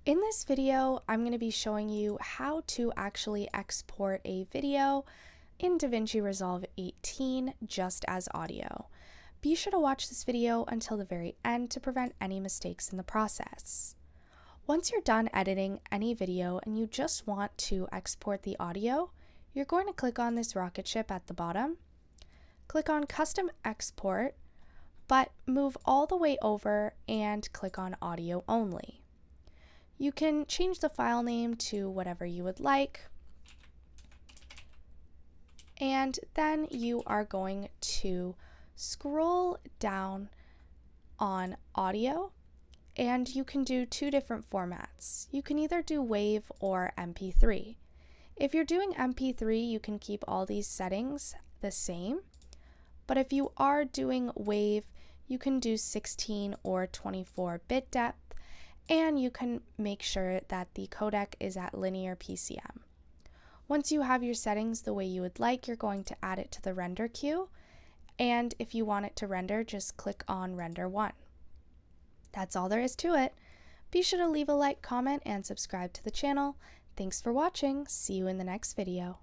In this video, I'm going to be showing you how to actually export a video in DaVinci Resolve 18 just as audio. Be sure to watch this video until the very end to prevent any mistakes in the process. Once you're done editing any video and you just want to export the audio, you're going to click on this rocket ship at the bottom, click on Custom Export, but move all the way over and click on Audio Only. You can change the file name to whatever you would like, and then you are going to scroll down on audio, and you can do two different formats. You can either do WAV or MP3. If you're doing MP3, you can keep all these settings the same, but if you are doing WAV, you can do 16 or 24 bit depth, and you can make sure that the codec is at linear PCM. Once you have your settings the way you would like, you're going to add it to the render queue, and if you want it to render, just click on Render 1. That's all there is to it. Be sure to leave a like, comment, and subscribe to the channel. Thanks for watching. See you in the next video.